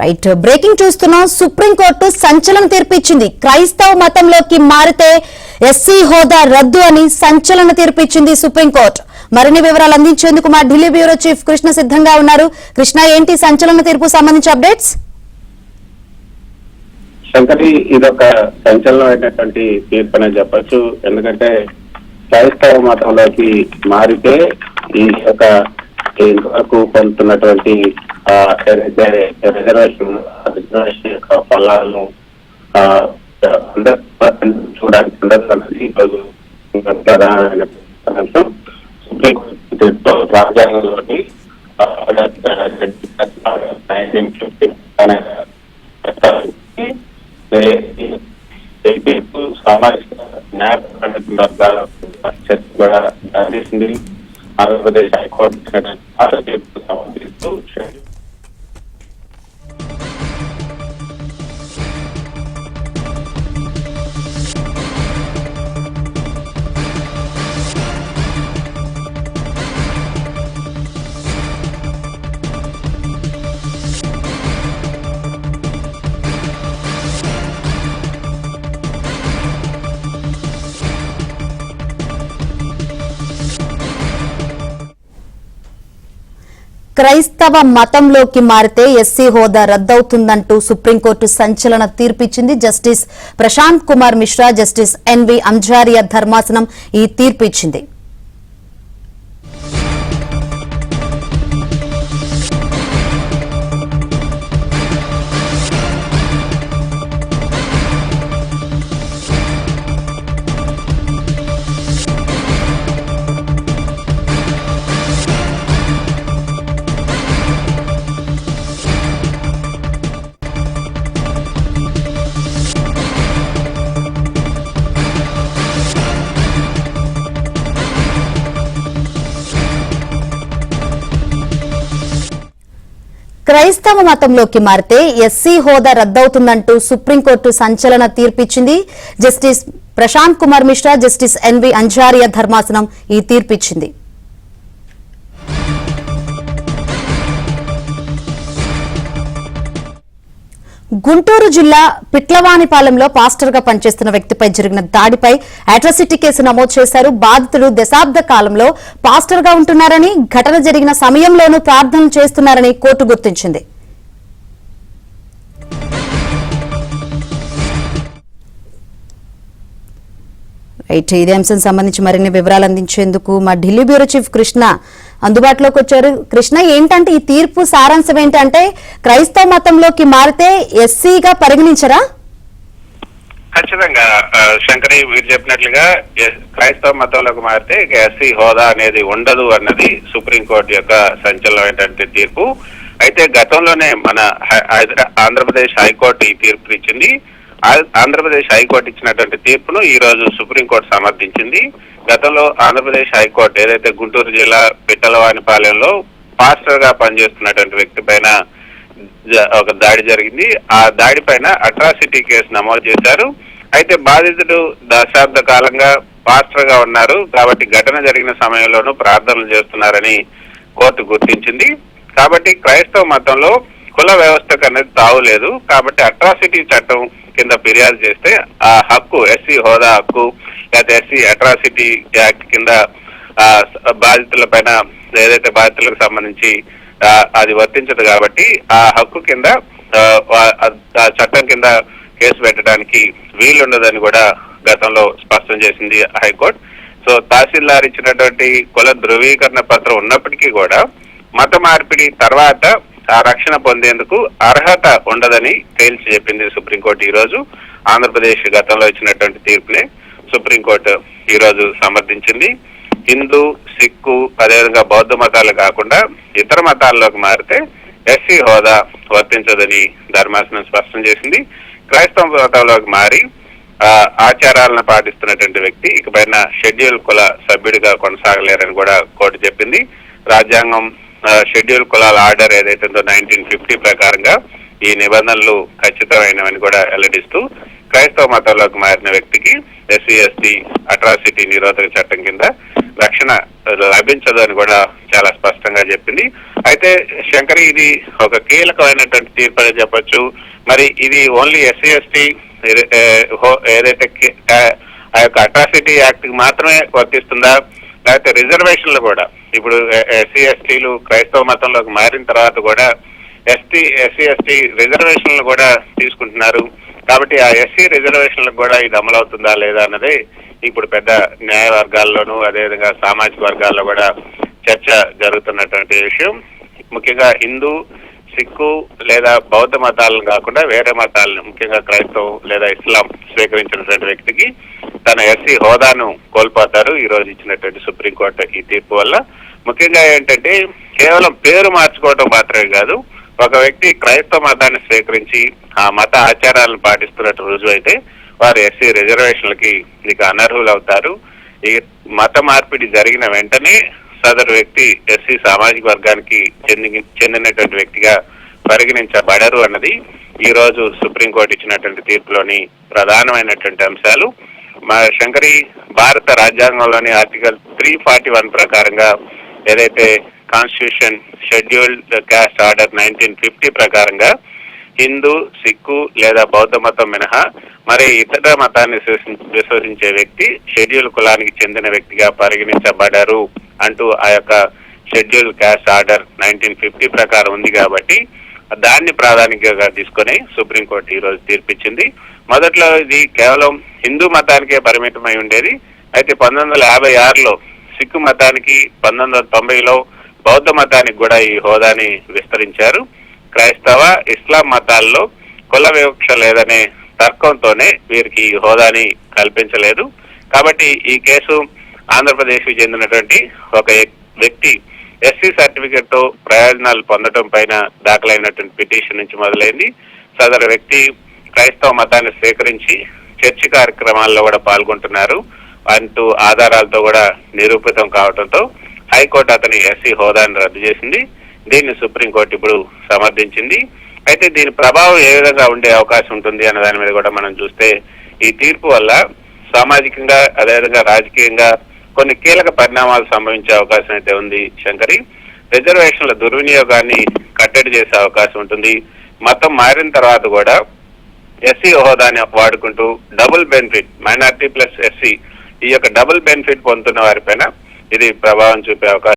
Right breaking చూస్తున్నాం. Supreme court సంచలన తీర్పు ఇచ్చింది. క్రైస్తవ మతంలోకి మారితే ఎస్సీ హోదా రద్దు అని సంచలన తీర్పు ఇచ్చింది సుప్రీంకోర్టు. మరిన్ని వివరాలు అందించేందుకు మా ఢిల్లీ బ్యూరో చీఫ్ కృష్ణ సిద్ధంగా ఉన్నారు. కృష్ణ, ఏంటి సంచలన తీర్పు సంబంధించి అప్డేట్స్? శంకరి, ఇదొక సంచలనమైనటువంటి తీర్పు అని చెప్పచ్చు. ఎందుకంటే క్రైస్తవ మతంలోకి మారితే ఈ యొక్క ఇంతవరకు పొందుతున్నటువంటి ఏదైతే రిజర్వేషన్ యొక్క ఫలాలను చూడడానికి ఉండదు. ఈరోజు ప్రధానమైన అంశం సుప్రీంకోర్టు రాజ్యాంగంలోని సామాజిక న్యాయ వర్గాల చర్చ కూడా అందిస్తుంది. ఆంధ్రప్రదేశ్ హైకోర్టు తీర్పు సమర్పిస్తూ క్రైస్తవ మతంలోకి మారితే ఎస్సీ హోదా రద్దవుతుందంటూ సుప్రీంకోర్టు సంచలన తీర్పిచ్చింది. Justice Prashant Kumar Mishra, justice N V Anjaria ధర్మాసనం ఈ తీర్పు ఇచ్చింది. క్రైస్తవ మతంలోకి మారితే ఎస్సీ హోదా రద్దవుతుందంటూ సుప్రీంకోర్టు సంచలన తీర్పిచ్చింది. Justice Prashant Kumar Mishra, justice N V Anjaria ధర్మాసనం ఈ తీర్పిచ్చింది. గుంటూరు జిల్లా పిట్లవానిపాలెంలో పాస్టర్ గా పనిచేస్తున్న వ్యక్తిపై జరిగిన దాడిపై అట్రాసిటీ కేసు నమోదు చేశారు. బాధితుడు దశాబ్ద కాలంలో పాస్టర్ గా ఉంటున్నారని, ఘటన జరిగిన సమయంలోనూ ప్రార్థనలు చేస్తున్నారని కోర్టు గుర్తించింది. ఇదే అంశం సంబంధించి మరిన్ని వివరాలు అందించేందుకు మా ఢిల్లీ బ్యూరో చీఫ్ కృష్ణ అందుబాటులోకి వచ్చారు. కృష్ణ, ఏంటంటే ఈ తీర్పు సారాంశం ఏంటంటే క్రైస్తవ మతంలోకి మారితే ఎస్సీగా పరిగణించరా? ఖచ్చితంగా శంకరి, మీరు చెప్పినట్లుగా క్రైస్తవ మతంలోకి మారితే ఎస్సీ హోదా అనేది ఉండదు అన్నది సుప్రీంకోర్టు యొక్క సంచలనమైనటువంటి తీర్పు. అయితే గతంలోనే మన ఆంధ్రప్రదేశ్ హైకోర్టు ఈ తీర్పు ఇచ్చింది. ఆంధ్రప్రదేశ్ హైకోర్టు ఇచ్చినటువంటి తీర్పును ఈ రోజు సుప్రీంకోర్టు సమర్థించింది. గతంలో ఆంధ్రప్రదేశ్ హైకోర్టు ఏదైతే గుంటూరు జిల్లా పిట్టలవానిపాలెంలో పాస్టర్ గా పనిచేస్తున్నటువంటి వ్యక్తి పైన ఒక దాడి జరిగింది. ఆ దాడి పైన అట్రాసిటీ కేసు నమోదు చేశారు. అయితే బాధితుడు దశాబ్ద కాలంగా పాస్టర్ గా ఉన్నారు కాబట్టి ఘటన జరిగిన సమయంలోనూ ప్రార్థనలు చేస్తున్నారని కోర్టు గుర్తించింది. కాబట్టి క్రైస్తవ మతంలో కుల వ్యవస్థకు అనేది తావులేదు. కాబట్టి అట్రాసిటీ చట్టం కింద ఫిర్యాదు చేస్తే ఆ హక్కు, ఎస్సీ హోదా హక్కు లేదా ఎస్సీ అట్రాసిటీ యాక్ట్ కింద బాధితుల పైన ఏదైతే బాధితులకు సంబంధించి అది వర్తించదు. కాబట్టి ఆ హక్కు కింద చట్టం కింద కేసు పెట్టడానికి వీలుండదని కూడా గతంలో స్పష్టం చేసింది హైకోర్టు. సో తహసీల్దార్ ఇచ్చినటువంటి కుల ధృవీకరణ పత్రం ఉన్నప్పటికీ కూడా మత మార్పిడి తర్వాత ఆ రక్షణ పొందేందుకు అర్హత ఉండదని తేల్చి చెప్పింది సుప్రీంకోర్టు. ఈ రోజు ఆంధ్రప్రదేశ్ గతంలో ఇచ్చినటువంటి తీర్పుని సుప్రీంకోర్టు ఈ రోజు సమర్థించింది. హిందూ, సిక్కు, అదేవిధంగా బౌద్ధ మతాలు కాకుండా ఇతర మతాల్లోకి మారితే ఎస్సీ హోదా వర్తించదని ధర్మాసనం స్పష్టం చేసింది. క్రైస్తవ మతంలోకి మారి ఆచారాలను పాటిస్తున్నటువంటి వ్యక్తి ఇకపైన షెడ్యూల్ కుల సభ్యుడిగా కొనసాగలేరని కూడా కోర్టు చెప్పింది. రాజ్యాంగం షెడ్యూల్ కులాల ఆర్డర్ ఏదైతే 1950 ప్రకారంగా ఈ నిబంధనలు ఖచ్చితమైనవని కూడా వెల్లడిస్తూ క్రైస్తవ మతంలోకి మారిన వ్యక్తికి ఎస్సీ ఎస్టీ అట్రాసిటీ నిరోధక చట్టం కింద రక్షణ లభించదు అని కూడా చాలా స్పష్టంగా చెప్పింది. అయితే శంకరి, ఇది ఒక కీలకమైనటువంటి తీర్పు అని చెప్పొచ్చు. మరి ఇది ఓన్లీ ఎస్సీ ఎస్టీ ఏదైతే ఆ యొక్క అట్రాసిటీ యాక్ట్ కి మాత్రమే వర్తిస్తుందా, లేకపోతే రిజర్వేషన్లు కూడా ఇప్పుడు ఎస్సీ ఎస్టీలు క్రైస్తవ మతంలోకి మారిన తర్వాత కూడా ఎస్సీ ఎస్టీ రిజర్వేషన్లు కూడా తీసుకుంటున్నారు. కాబట్టి ఆ ఎస్సీ రిజర్వేషన్లకు కూడా ఇది అమలవుతుందా లేదా అన్నది ఇప్పుడు పెద్ద న్యాయ వర్గాల్లోనూ అదేవిధంగా సామాజిక వర్గాల్లో కూడా చర్చ జరుగుతున్నటువంటి విషయం. ముఖ్యంగా హిందూ, సిక్కు లేదా బౌద్ధ మతాలను కాకుండా వేరే మతాలను, ముఖ్యంగా క్రైస్తవం లేదా ఇస్లాం స్వీకరించినటువంటి వ్యక్తికి తన ఎస్సీ హోదాను కోల్పోతారు ఈ రోజు ఇచ్చినటువంటి సుప్రీంకోర్టు ఈ తీర్పు వల్ల. ముఖ్యంగా ఏంటంటే కేవలం పేరు మార్చుకోవడం మాత్రమే కాదు, ఒక వ్యక్తి క్రైస్తవ మతాన్ని స్వీకరించి ఆ మత ఆచారాలను పాటిస్తున్నట్టు రుజువైతే వారు ఎస్సీ రిజర్వేషన్లకి ఇక అనర్హులు అవుతారు. ఈ మత మార్పిడి జరిగిన వెంటనే సదరు వ్యక్తి ఎస్సీ సామాజిక వర్గానికి చెందినటువంటి వ్యక్తిగా పరిగణించబడరు అన్నది ఈ రోజు సుప్రీంకోర్టు ఇచ్చినటువంటి తీర్పులోని ప్రధానమైనటువంటి అంశాలు. మా శంకరి, భారత రాజ్యాంగంలోని ఆర్టికల్ 341 ప్రకారంగా ఏదైతే కాన్స్టిట్యూషన్ షెడ్యూల్డ్ క్యాస్ట్ ఆర్డర్ 1950 ప్రకారంగా హిందూ, సిక్కు లేదా బౌద్ధ మతం మినహా మరి ఇతర మతాన్ని విశ్వసించే వ్యక్తి షెడ్యూల్ కులానికి చెందిన వ్యక్తిగా పరిగణించబడరు అంటూ ఆ యొక్క షెడ్యూల్ క్యాస్ట్ ఆర్డర్ 1950 ప్రకారం ఉంది. కాబట్టి దాన్ని ప్రాధాన్యంగా తీసుకొని సుప్రీంకోర్టు ఈ రోజు తీర్పిచ్చింది. మొదట్లో ఇది కేవలం హిందూ మతానికే పరిమితమై ఉండేది. అయితే 1956లో సిక్కు మతానికి, 1990లో బౌద్ధ మతానికి కూడా ఈ హోదాని విస్తరించారు. క్రైస్తవ, ఇస్లాం మతాల్లో కుల వివక్ష లేదనే తర్కంతోనే వీరికి ఈ హోదాని కల్పించలేదు. కాబట్టి ఈ కేసు ఆంధ్రప్రదేశ్ కి చెందినటువంటి ఒక వ్యక్తి ఎస్సీ సర్టిఫికెట్ తో ప్రయోజనాలు పొందడం పైన దాఖలైనటువంటి పిటిషన్ నుంచి మొదలైంది. సదరు వ్యక్తి క్రైస్తవ మతాన్ని స్వీకరించి చర్చి కార్యక్రమాల్లో కూడా పాల్గొంటున్నారు అంటూ ఆధారాలతో కూడా నిరూపితం కావడంతో హైకోర్టు అతని ఎస్సీ హోదాను రద్దు చేసింది. దీన్ని సుప్రీంకోర్టు ఇప్పుడు సమర్థించింది. అయితే దీని ప్రభావం ఏ విధంగా ఉండే అవకాశం ఉంటుంది అన్న దాని మీద కూడా మనం చూస్తే ఈ తీర్పు వల్ల సామాజికంగా అదేవిధంగా రాజకీయంగా కొన్ని కీలక పరిణామాలు సంభవించే అవకాశం అయితే ఉంది. శంకరి, రిజర్వేషన్ల దుర్వినియోగాన్ని కట్టడి చేసే అవకాశం ఉంటుంది. మతం మారిన తర్వాత కూడా ఎస్సీ హోదాని వాడుకుంటూ double benefit, minority plus SC, ఈ యొక్క డబుల్ బెనిఫిట్ పొందుతున్న వారిపైన ఇది ప్రభావం చూపే అవకాశం